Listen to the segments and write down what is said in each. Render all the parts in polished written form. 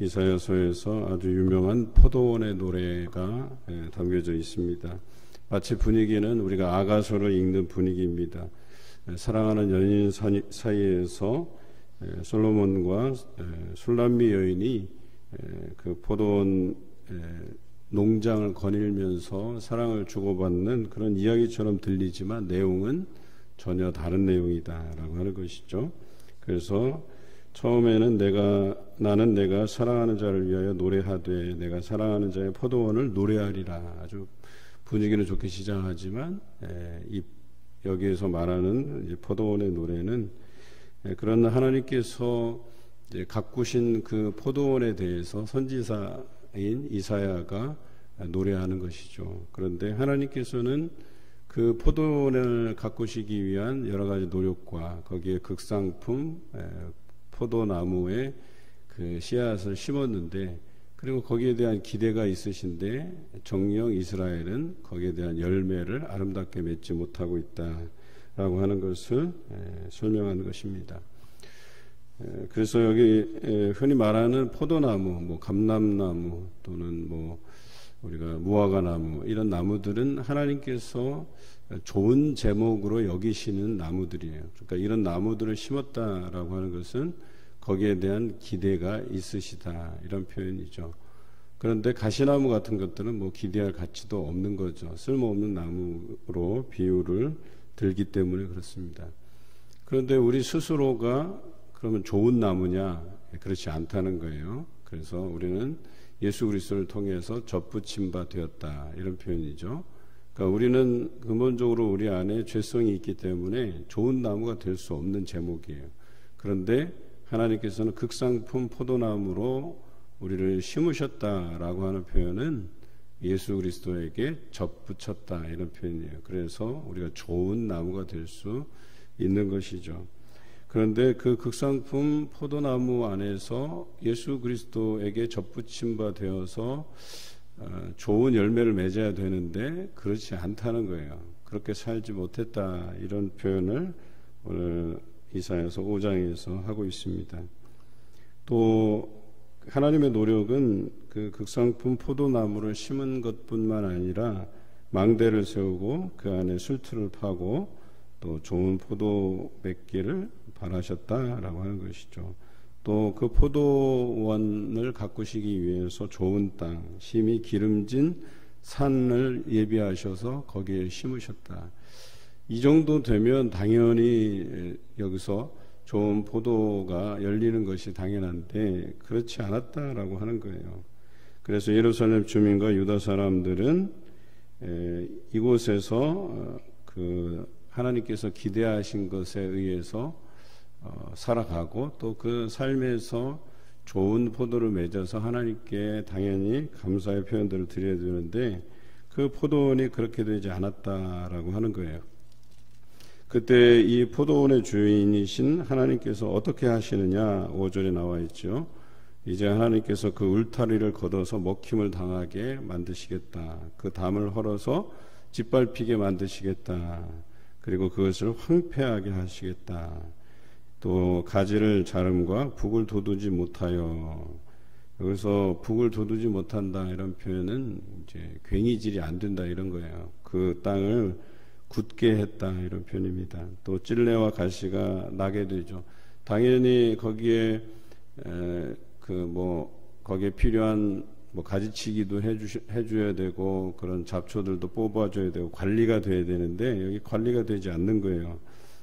이사야서에서 아주 유명한 포도원의 노래가 담겨져 있습니다. 마치 분위기는 우리가 아가서를 읽는 분위기입니다. 사랑하는 연인 사이에서 솔로몬과 술람미 여인이 그 포도원 농장을 거닐면서 사랑을 주고받는 그런 이야기처럼 들리지만 내용은 전혀 다른 내용이다라고 하는 것이죠. 그래서 처음에는 나는 내가 사랑하는 자를 위하여 노래하되 내가 사랑하는 자의 포도원을 노래하리라. 아주 분위기는 좋게 시작하지만 여기에서 말하는 이제 포도원의 노래는 그런 하나님께서 이제 가꾸신 그 포도원에 대해서 선지자인 이사야가 노래하는 것이죠. 그런데 하나님께서는 그 포도원을 가꾸시기 위한 여러 가지 노력과 거기에 극상품 포도나무에 그 씨앗을 심었는데, 그리고 거기에 대한 기대가 있으신데 정녕 이스라엘은 거기에 대한 열매를 아름답게 맺지 못하고 있다라고 하는 것을 설명하는 것입니다. 그래서 여기 흔히 말하는 포도나무, 뭐 감람나무 또는 뭐 우리가 무화과나무, 이런 나무들은 하나님께서 좋은 제목으로 여기시는 나무들이에요. 그러니까 이런 나무들을 심었다라고 하는 것은 거기에 대한 기대가 있으시다, 이런 표현이죠. 그런데 가시나무 같은 것들은 뭐 기대할 가치도 없는 거죠. 쓸모없는 나무로 비유를 들기 때문에 그렇습니다. 그런데 우리 스스로가 그러면 좋은 나무냐? 그렇지 않다는 거예요. 그래서 우리는 예수 그리스도를 통해서 접붙임 바 되었다, 이런 표현이죠. 그러니까 우리는 근본적으로 우리 안에 죄성이 있기 때문에 좋은 나무가 될 수 없는 제목이에요. 그런데 하나님께서는 극상품 포도나무로 우리를 심으셨다라고 하는 표현은 예수 그리스도에게 접붙였다, 이런 표현이에요. 그래서 우리가 좋은 나무가 될 수 있는 것이죠. 그런데 그 극상품 포도나무 안에서 예수 그리스도에게 접붙임 바 되어서 좋은 열매를 맺어야 되는데 그렇지 않다는 거예요. 그렇게 살지 못했다, 이런 표현을 오늘 이사야서 5장에서 하고 있습니다. 또 하나님의 노력은 그 극상품 포도나무를 심은 것뿐만 아니라 망대를 세우고 그 안에 술틀을 파고 또 좋은 포도 맺기를 바라셨다라고 하는 것이죠. 또 그 포도원을 가꾸시기 위해서 좋은 땅, 심이 기름진 산을 예비하셔서 거기에 심으셨다. 이 정도 되면 당연히 여기서 좋은 포도가 열리는 것이 당연한데 그렇지 않았다라고 하는 거예요. 그래서 예루살렘 주민과 유다 사람들은 이곳에서 그 하나님께서 기대하신 것에 의해서 살아가고 또 그 삶에서 좋은 포도를 맺어서 하나님께 당연히 감사의 표현들을 드려야 되는데 그 포도원이 그렇게 되지 않았다라고 하는 거예요. 그때 이 포도원의 주인이신 하나님께서 어떻게 하시느냐, 5절에 나와 있죠. 이제 하나님께서 그 울타리를 걷어서 먹힘을 당하게 만드시겠다. 그 담을 헐어서 짓밟히게 만드시겠다. 그리고 그것을 황폐하게 하시겠다. 또 가지를 자름과 북을 돋우지 못하여, 여기서 북을 돋우지 못한다, 이런 표현은 이제 괭이질이 안 된다, 이런 거예요. 그 땅을 굳게 했다, 이런 표현입니다. 또 찔레와 가시가 나게 되죠. 당연히 거기에 거기에 필요한 가지치기도 해줘야 되고 그런 잡초들도 뽑아줘야 되고 관리가 돼야 되는데 여기 관리가 되지 않는 거예요.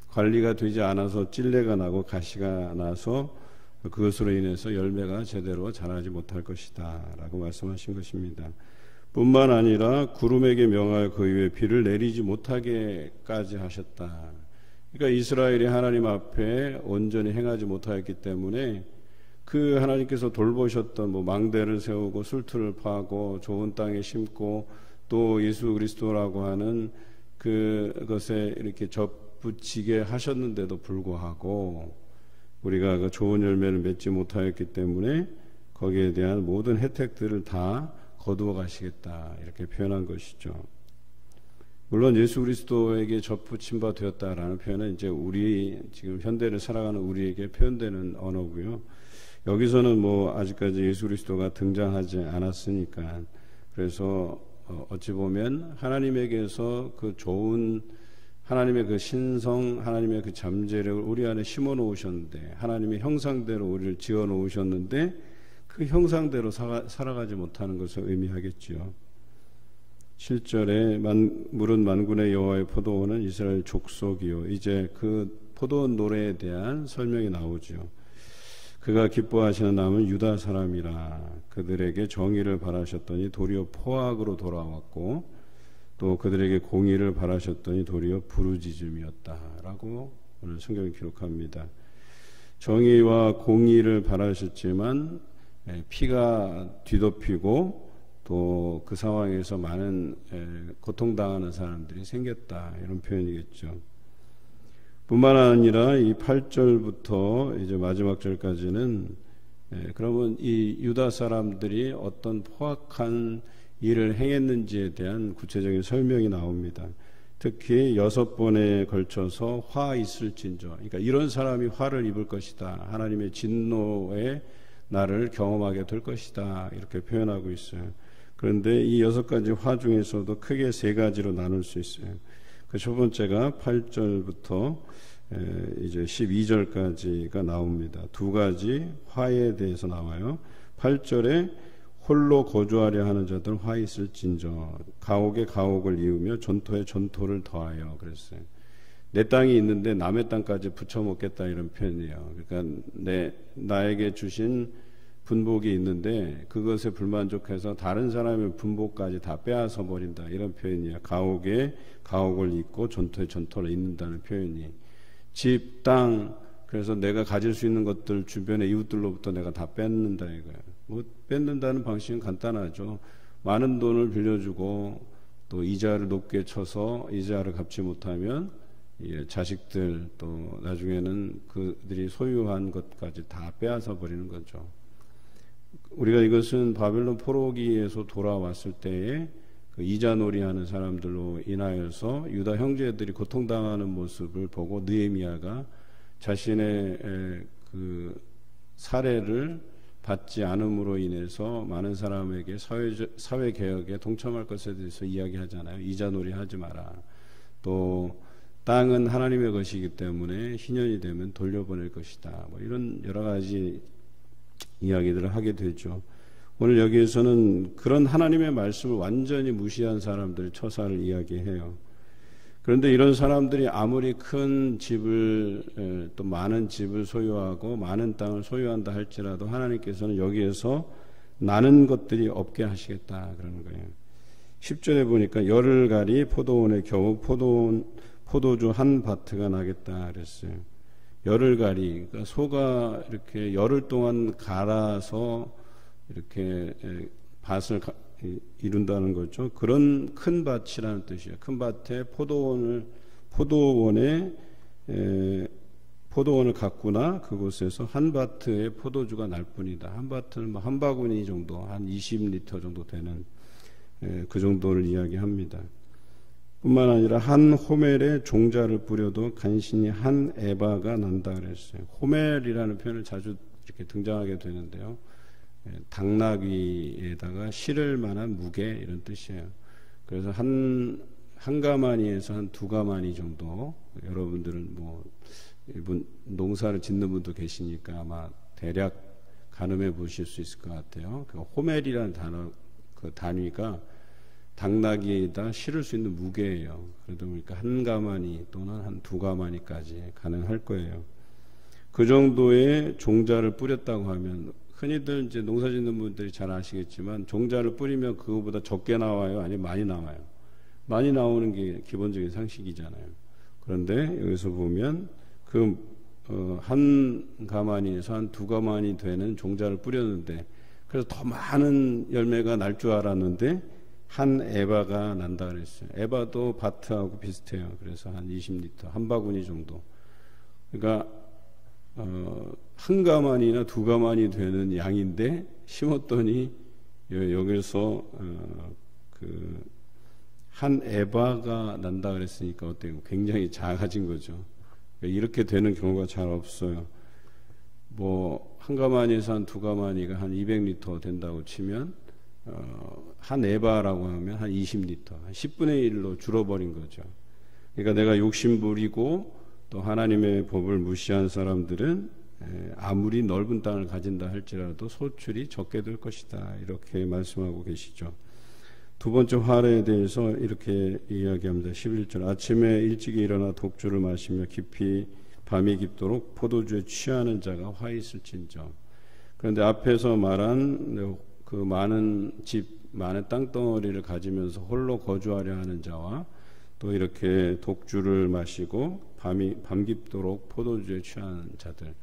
관리가 되지 않아서 찔레가 나고 가시가 나서 그것으로 인해서 열매가 제대로 자라지 못할 것이다 라고 말씀하신 것입니다. 뿐만 아니라 구름에게 명하여 그 위에 비를 내리지 못하게까지 하셨다. 그러니까 이스라엘이 하나님 앞에 온전히 행하지 못하였기 때문에 그 하나님께서 돌보셨던 망대를 세우고 술틀을 파고 좋은 땅에 심고 또 예수 그리스도라고 하는 그것에 이렇게 접붙이게 하셨는데도 불구하고 우리가 그 좋은 열매를 맺지 못하였기 때문에 거기에 대한 모든 혜택들을 다 거두어 가시겠다, 이렇게 표현한 것이죠. 물론 예수 그리스도에게 접붙임 바 되었다라는 표현은 이제 우리 지금 현대를 살아가는 우리에게 표현되는 언어고요. 여기서는 뭐 아직까지 예수 그리스도가 등장하지 않았으니까, 그래서 어찌 보면 하나님에게서 그 좋은 하나님의 그 신성, 하나님의 그 잠재력을 우리 안에 심어 놓으셨는데, 하나님의 형상대로 우리를 지어 놓으셨는데 그 형상대로 살아가지 못하는 것을 의미하겠지요. 7절에 물은 만군의 여호와의 포도원은 이스라엘 족속이요. 이제 그 포도원 노래에 대한 설명이 나오죠. 그가 기뻐하시는 남은 유다 사람이라. 그들에게 정의를 바라셨더니 도리어 포악으로 돌아왔고, 또 그들에게 공의를 바라셨더니 도리어 부르짖음이었다라고 오늘 성경이 기록합니다. 정의와 공의를 바라셨지만 피가 뒤덮이고 또 그 상황에서 많은 고통당하는 사람들이 생겼다, 이런 표현이겠죠. 뿐만 아니라 이 8절부터 이제 마지막 절까지는 그러면 이 유다 사람들이 어떤 포악한 일을 행했는지에 대한 구체적인 설명이 나옵니다. 특히 6번에 걸쳐서 화 있을진저, 그러니까 이런 사람이 화를 입을 것이다, 하나님의 진노의 날을 경험하게 될 것이다, 이렇게 표현하고 있어요. 그런데 이 6가지 화 중에서도 크게 3가지로 나눌 수 있어요. 그 첫 번째가 8절부터 이제 12절까지가 나옵니다. 2가지 화에 대해서 나와요. 8절에 홀로 거주하려 하는 자들 화 있을진저, 가옥에 가옥을 이으며 전토에 전토를 더하여, 그랬어요. 내 땅이 있는데 남의 땅까지 붙여먹겠다, 이런 표현이에요. 그러니까 나에게 주신 분복이 있는데 그것에 불만족해서 다른 사람의 분복까지 다 빼앗아 버린다, 이런 표현이에요. 가옥에 가옥을 잇고 전토에 전토를 잇는다는 표현이. 집, 땅, 그래서 내가 가질 수 있는 것들 주변의 이웃들로부터 내가 다 뺏는다, 이거예요. 뭐 뺏는다는 방식은 간단하죠. 많은 돈을 빌려주고 또 이자를 높게 쳐서 이자를 갚지 못하면 자식들, 또 나중에는 그들이 소유한 것까지 다 빼앗아 버리는 거죠. 우리가 이것은 바벨론 포로기에서 돌아왔을 때에 그 이자놀이하는 사람들로 인하여서 유다 형제들이 고통당하는 모습을 보고 느헤미야가 자신의 그 사례를 받지 않음으로 인해서 많은 사람에게 사회 개혁에 동참할 것에 대해서 이야기하잖아요. 이자놀이 하지 마라. 또 땅은 하나님의 것이기 때문에 희년이 되면 돌려보낼 것이다, 뭐 이런 여러 가지 이야기들을 하게 되죠. 오늘 여기에서는 그런 하나님의 말씀을 완전히 무시한 사람들의 처사를 이야기해요. 그런데 이런 사람들이 아무리 큰 집을, 또 많은 집을 소유하고 많은 땅을 소유한다 할지라도 하나님께서는 여기에서 나는 것들이 없게 하시겠다, 그러는 거예요. 10절에 보니까 열을 가리 포도원에 겨우 포도주 한 바트가 나겠다 그랬어요. 열을 가리, 그러니까 소가 이렇게 열흘 동안 갈아서 이렇게 밭을 이룬다는 거죠. 그런 큰 밭이라는 뜻이에요. 큰 밭에 포도원을 갖구나 그곳에서 한 바트의 포도주가 날 뿐이다. 한 바트는 뭐 한 바구니 정도, 한 20리터 정도 되는 그 정도를 이야기합니다. 뿐만 아니라 한 호멜에 종자를 뿌려도 간신히 한 에바가 난다 그랬어요. 호멜이라는 표현을 자주 이렇게 등장하게 되는데요. 당나귀에다가 실을 만한 무게, 이런 뜻이에요. 그래서 한 가마니에서 한 2가마니 정도, 여러분들은 뭐 일본 농사를 짓는 분도 계시니까 아마 대략 가늠해 보실 수 있을 것 같아요. 그 호멜이라는 단어, 그 단위가 당나귀에다 실을 수 있는 무게예요. 그러다 보니까 한 가마니 또는 한 2가마니까지 가능할 거예요. 그 정도의 종자를 뿌렸다고 하면, 흔히들 이제 농사 짓는 분들이 잘 아시겠지만 종자를 뿌리면 그거보다 적게 나와요, 아니면 많이 나와요? 많이 나오는 게 기본적인 상식이잖아요. 그런데 여기서 보면 한 가마니에서 한 2가마니 되는 종자를 뿌렸는데, 그래서 더 많은 열매가 날 줄 알았는데 한 에바가 난다 그랬어요. 에바도 바트하고 비슷해요. 그래서 한 20리터, 한 바구니 정도. 그러니까 한 가마니나 2가마니 되는 양인데 심었더니 여기서 한 에바가 난다 그랬으니까 어때요? 굉장히 작아진 거죠. 그러니까 이렇게 되는 경우가 잘 없어요. 뭐 한 가마니에서 한 두 가마니가 한 200리터 된다고 치면 한 에바라고 하면 한 20리터, 한 10분의 1로 줄어버린 거죠. 그러니까 내가 욕심 부리고 또 하나님의 법을 무시한 사람들은 아무리 넓은 땅을 가진다 할지라도 소출이 적게 될 것이다, 이렇게 말씀하고 계시죠. 두 번째 화래에 대해서 이렇게 이야기합니다. 11절, 아침에 일찍이 일어나 독주를 마시며 깊이 밤이 깊도록 포도주에 취하는 자가 화 있을진저. 그런데 앞에서 말한 그 많은 집, 많은 땅덩어리를 가지면서 홀로 거주하려 하는 자와 또 이렇게 독주를 마시고 밤 깊도록 포도주에 취하는 자들,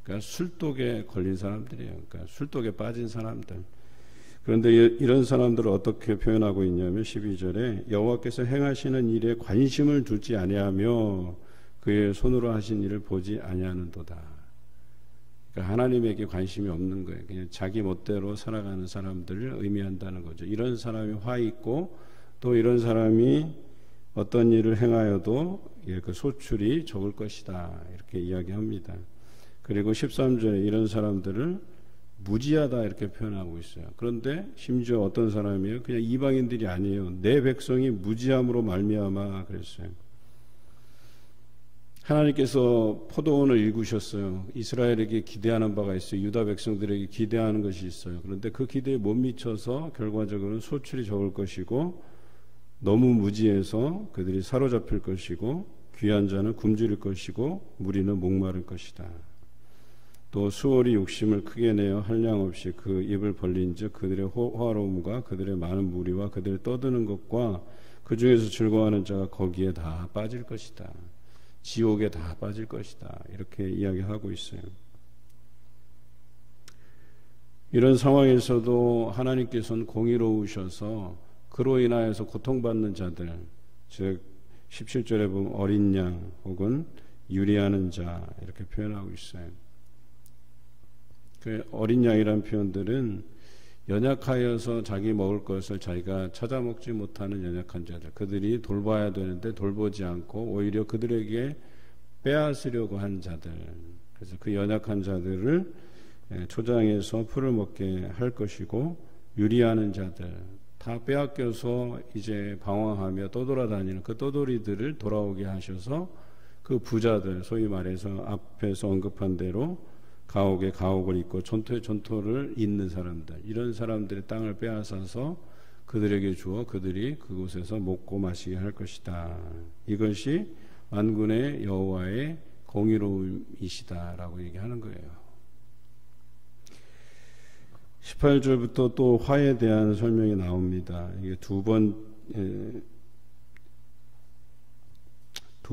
그러니까 술독에 걸린 사람들이에요. 그러니까 술독에 빠진 사람들. 그런데 이런 사람들을 어떻게 표현하고 있냐면 12절에 여호와께서 행하시는 일에 관심을 두지 아니하며 그의 손으로 하신 일을 보지 아니하는도다. 그러니까 하나님에게 관심이 없는 거예요. 그냥 자기 멋대로 살아가는 사람들을 의미한다는 거죠. 이런 사람이 화 있고 또 이런 사람이 어떤 일을 행하여도 그 소출이 적을 것이다, 이렇게 이야기합니다. 그리고 13절에 이런 사람들을 무지하다 이렇게 표현하고 있어요. 그런데 심지어 어떤 사람이에요? 그냥 이방인들이 아니에요. 내 백성이 무지함으로 말미암아 그랬어요. 하나님께서 포도원을 일구셨어요. 이스라엘에게 기대하는 바가 있어요. 유다 백성들에게 기대하는 것이 있어요. 그런데 그 기대에 못 미쳐서 결과적으로는 소출이 적을 것이고 너무 무지해서 그들이 사로잡힐 것이고 귀한 자는 굶주릴 것이고 무리는 목마를 것이다. 또 수월이 욕심을 크게 내어 한량 없이 그 입을 벌린즉 그들의 호화로움과 그들의 많은 무리와 그들의 떠드는 것과 그 중에서 즐거워하는 자가 거기에 다 빠질 것이다. 지옥에 다 빠질 것이다, 이렇게 이야기하고 있어요. 이런 상황에서도 하나님께서는 공의로우셔서 그로 인하여서 고통받는 자들, 즉 17절에 보면 어린 양 혹은 유리하는 자, 이렇게 표현하고 있어요. 그 어린 양이라는 표현들은 연약하여서 자기 먹을 것을 자기가 찾아 먹지 못하는 연약한 자들, 그들이 돌봐야 되는데 돌보지 않고 오히려 그들에게 빼앗으려고 한 자들, 그래서 그 연약한 자들을 초장에서 풀을 먹게 할 것이고, 유리하는 자들, 다 빼앗겨서 이제 방황하며 떠돌아다니는 그 떠돌이들을 돌아오게 하셔서 그 부자들, 소위 말해서 앞에서 언급한 대로 가옥에 가옥을 잇고 전토에 전토를 잇는 사람들, 이런 사람들의 땅을 빼앗아서 그들에게 주어 그들이 그곳에서 먹고 마시게 할 것이다. 이것이 만군의 여호와의 공의로움이시다라고 얘기하는 거예요. 18절부터 또 화에 대한 설명이 나옵니다. 이게 두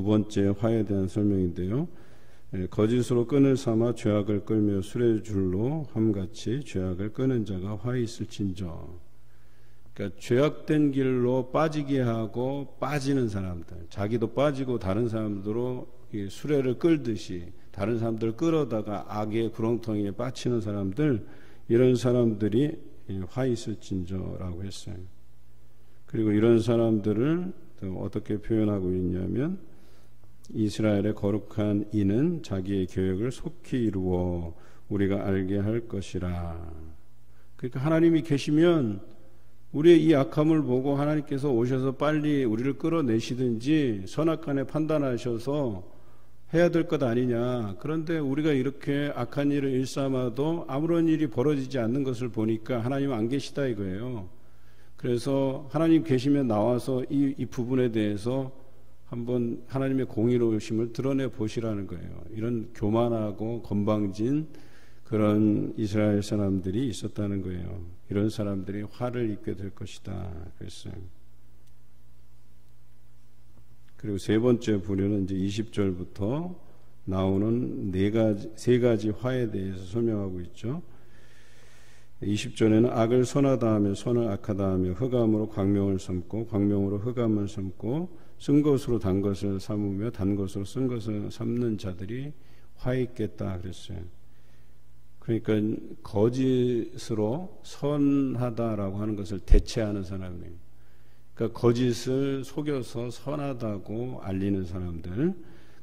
번째 화에 대한 설명인데요. 거짓으로 끈을 삼아 죄악을 끌며 수레 줄로 함같이 죄악을 끄는 자가 화 있을진저. 그러니까 죄악된 길로 빠지게 하고 빠지는 사람들, 자기도 빠지고 다른 사람들로 수레를 끌듯이 다른 사람들을 끌어다가 악의 구렁텅이에 빠치는 사람들, 이런 사람들이 화 있을진저라고 했어요. 그리고 이런 사람들을 어떻게 표현하고 있냐면 이스라엘의 거룩한 이는 자기의 계획을 속히 이루어 우리가 알게 할 것이라. 그러니까 하나님이 계시면 우리의 이 악함을 보고 하나님께서 오셔서 빨리 우리를 끌어내시든지 선악간에 판단하셔서 해야 될 것 아니냐. 그런데 우리가 이렇게 악한 일을 일삼아도 아무런 일이 벌어지지 않는 것을 보니까 하나님은 안 계시다 이거예요. 그래서 하나님 계시면 나와서 이 부분에 대해서 한번 하나님의 공의로우심을 드러내 보시라는 거예요. 이런 교만하고 건방진 그런 이스라엘 사람들이 있었다는 거예요. 이런 사람들이 화를 입게 될 것이다 그랬어요. 그리고 세 번째 부류는 이제 20절부터 나오는 세 가지 화에 대해서 설명하고 있죠. 20절에는 악을 선하다 하며 선을 악하다 하며 흑암으로 광명을 삼고 광명으로 흑암을 삼고 쓴 것으로 단 것을 삼으며 단 것으로 쓴 것을 삼는 자들이 화 있겠다 그랬어요. 그러니까 거짓으로 선하다라고 하는 것을 대체하는 사람이에요. 그러니까 거짓을 속여서 선하다고 알리는 사람들,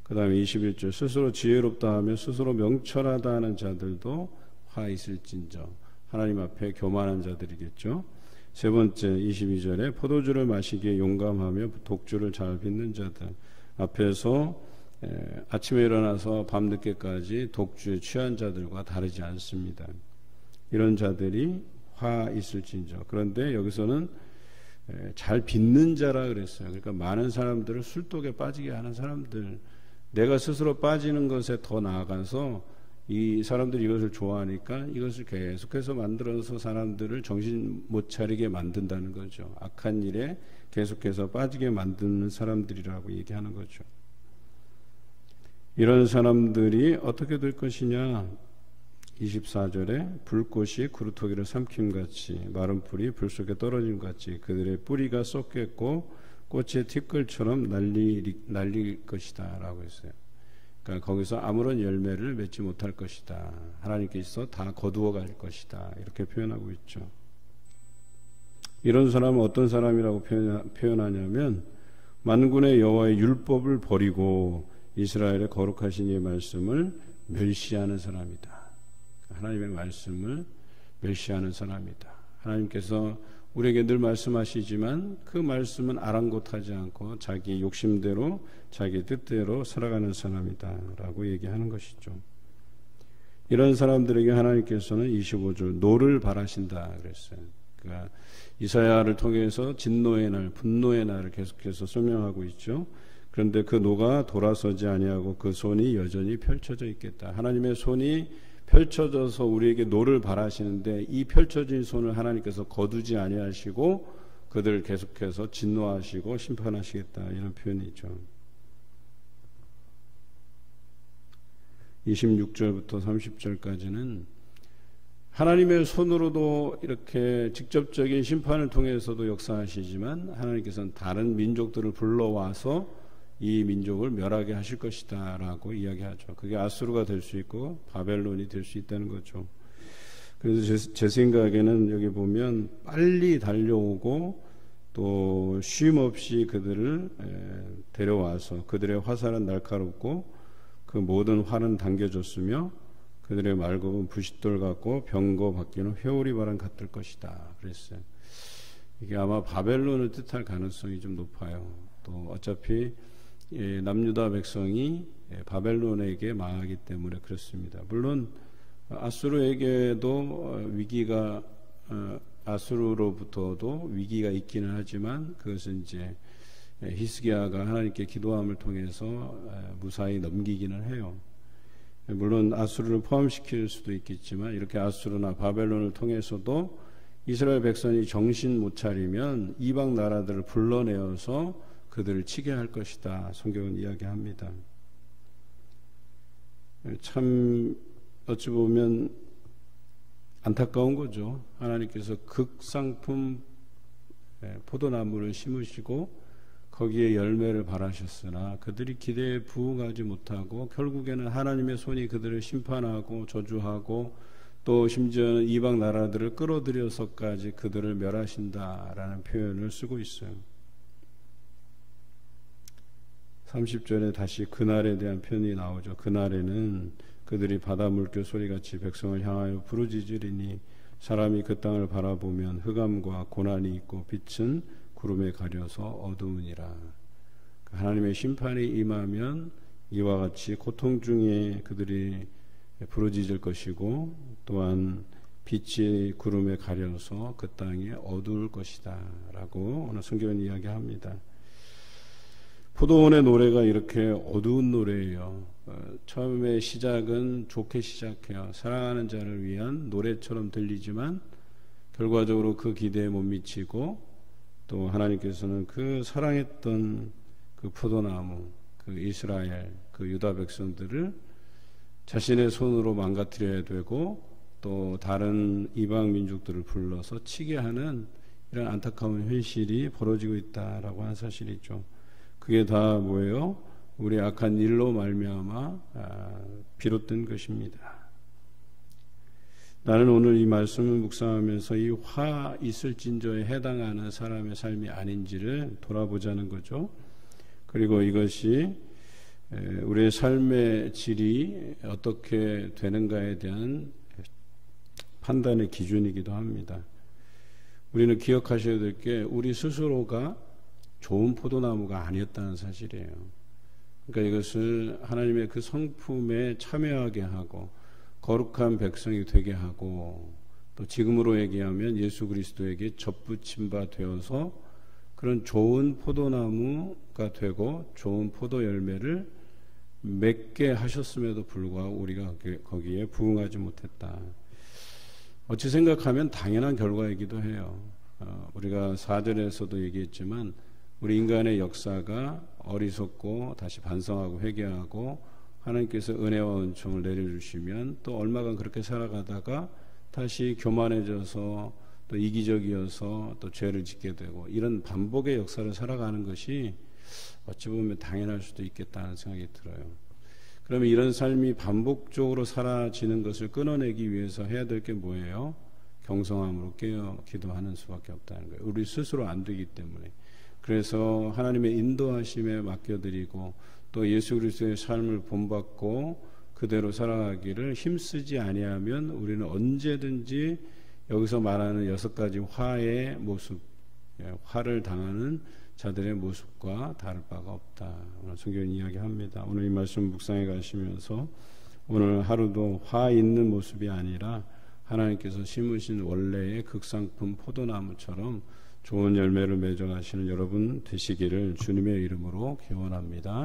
그 다음에 21절 스스로 지혜롭다 하며 스스로 명철하다 하는 자들도 화 있을진저. 하나님 앞에 교만한 자들이겠죠. 세 번째 22절에 포도주를 마시기에 용감하며 독주를 잘 빚는 자들. 앞에서 아침에 일어나서 밤늦게까지 독주에 취한 자들과 다르지 않습니다. 이런 자들이 화 있을진저. 그런데 여기서는 잘 빚는 자라 그랬어요. 그러니까 많은 사람들을 술독에 빠지게 하는 사람들, 내가 스스로 빠지는 것에 더 나아가서 이 사람들이 이것을 좋아하니까 이것을 계속해서 만들어서 사람들을 정신 못 차리게 만든다는 거죠. 악한 일에 계속해서 빠지게 만드는 사람들이라고 얘기하는 거죠. 이런 사람들이 어떻게 될 것이냐. 24절에 불꽃이 구루토기를 삼킴같이 마른 풀이 불 속에 떨어짐같이 그들의 뿌리가 썩겠고 꽃의 티끌처럼 날릴 것이다 라고 했어요. 그러니까 거기서 아무런 열매를 맺지 못할 것이다. 하나님께서 다 거두어 갈 것이다. 이렇게 표현하고 있죠. 이런 사람은 어떤 사람이라고 표현하냐면 만군의 여호와의 율법을 버리고 이스라엘의 거룩하신 이의 말씀을 멸시하는 사람이다. 하나님의 말씀을 멸시하는 사람이다. 하나님께서 우리에게 늘 말씀하시지만 그 말씀은 아랑곳하지 않고 자기 욕심대로 자기 뜻대로 살아가는 사람이다 라고 얘기하는 것이죠. 이런 사람들에게 하나님께서는 25절 노를 바라신다 그랬어요. 그러니까 이사야를 통해서 진노의 날, 분노의 날을 계속해서 설명하고 있죠. 그런데 그 노가 돌아서지 아니하고 그 손이 여전히 펼쳐져 있겠다. 하나님의 손이 펼쳐져서 우리에게 노를 바라시는데 이 펼쳐진 손을 하나님께서 거두지 아니하시고 그들을 계속해서 진노하시고 심판하시겠다 이런 표현이죠. 26절부터 30절까지는 하나님의 손으로도 이렇게 직접적인 심판을 통해서도 역사하시지만 하나님께서는 다른 민족들을 불러와서 이 민족을 멸하게 하실 것이다 라고 이야기하죠. 그게 아수르가 될 수 있고 바벨론이 될 수 있다는 거죠. 그래서 제 생각에는 여기 보면 빨리 달려오고 또 쉼 없이 그들을 데려와서 그들의 화살은 날카롭고 그 모든 활은 당겨졌으며 그들의 말굽은 부싯돌 같고 병거 바뀌는 회오리 바람 같을 것이다 그랬어요. 이게 아마 바벨론을 뜻할 가능성이 좀 높아요. 또 어차피 남유다 백성이 바벨론에게 망하기 때문에 그렇습니다. 물론 아수르에게도 위기가 아수르로부터도 위기가 있기는 하지만 그것은 이제 히스기야가 하나님께 기도함을 통해서 무사히 넘기기는 해요. 물론 아수르를 포함시킬 수도 있겠지만 이렇게 아수르나 바벨론을 통해서도 이스라엘 백성이 정신 못 차리면 이방 나라들을 불러내어서 그들을 치게 할 것이다. 성경은 이야기합니다. 참 어찌 보면 안타까운 거죠. 하나님께서 극상품 포도나무를 심으시고 거기에 열매를 바라셨으나 그들이 기대에 부응하지 못하고 결국에는 하나님의 손이 그들을 심판하고 저주하고 또 심지어는 이방 나라들을 끌어들여서까지 그들을 멸하신다라는 표현을 쓰고 있어요. 30절에 다시 그날에 대한 표현이 나오죠. 그날에는 그들이 바다 물결 소리같이 백성을 향하여 부르짖으리니 사람이 그 땅을 바라보면 흑암과 고난이 있고 빛은 구름에 가려서 어두우니라. 하나님의 심판이 임하면 이와 같이 고통 중에 그들이 부르짖을 것이고 또한 빛이 구름에 가려서 그 땅이 어두울 것이다 라고 오늘 성경은 이야기합니다. 포도원의 노래가 이렇게 어두운 노래예요. 처음에 시작은 좋게 시작해요. 사랑하는 자를 위한 노래처럼 들리지만 결과적으로 그 기대에 못 미치고 또 하나님께서는 그 사랑했던 그 포도나무, 그 이스라엘, 그 유다 백성들을 자신의 손으로 망가뜨려야 되고 또 다른 이방 민족들을 불러서 치게 하는 이런 안타까운 현실이 벌어지고 있다라고 하는 사실이죠. 그게 다 뭐예요? 우리 악한 일로 말미암아 비롯된 것입니다. 나는 오늘 이 말씀을 묵상하면서 이 화 있을진저에 해당하는 사람의 삶이 아닌지를 돌아보자는 거죠. 그리고 이것이 우리의 삶의 질이 어떻게 되는가에 대한 판단의 기준이기도 합니다. 우리는 기억하셔야 될 게 우리 스스로가 좋은 포도나무가 아니었다는 사실이에요. 그러니까 이것을 하나님의 그 성품에 참여하게 하고 거룩한 백성이 되게 하고 또 지금으로 얘기하면 예수 그리스도에게 접붙임 바 되어서 그런 좋은 포도나무가 되고 좋은 포도 열매를 맺게 하셨음에도 불구하고 우리가 거기에 부응하지 못했다. 어찌 생각하면 당연한 결과이기도 해요. 우리가 4절에서도 얘기했지만 우리 인간의 역사가 어리석고 다시 반성하고 회개하고 하나님께서 은혜와 은총을 내려주시면 또 얼마간 그렇게 살아가다가 다시 교만해져서 또 이기적이어서 또 죄를 짓게 되고 이런 반복의 역사를 살아가는 것이 어찌 보면 당연할 수도 있겠다는 생각이 들어요. 그러면 이런 삶이 반복적으로 사라지는 것을 끊어내기 위해서 해야 될 게 뭐예요? 경성함으로 깨어 기도하는 수밖에 없다는 거예요. 우리 스스로 안 되기 때문에. 그래서 하나님의 인도하심에 맡겨드리고 또 예수 그리스도의 삶을 본받고 그대로 살아가기를 힘쓰지 아니하면 우리는 언제든지 여기서 말하는 6가지 화의 모습, 화를 당하는 자들의 모습과 다를 바가 없다. 오늘 성경은 이야기합니다. 오늘 이 말씀 묵상해 가시면서 오늘 하루도 화 있는 모습이 아니라 하나님께서 심으신 원래의 극상품 포도나무처럼 좋은 열매를 맺어 가시는 여러분 되시기를 주님의 이름으로 기원합니다.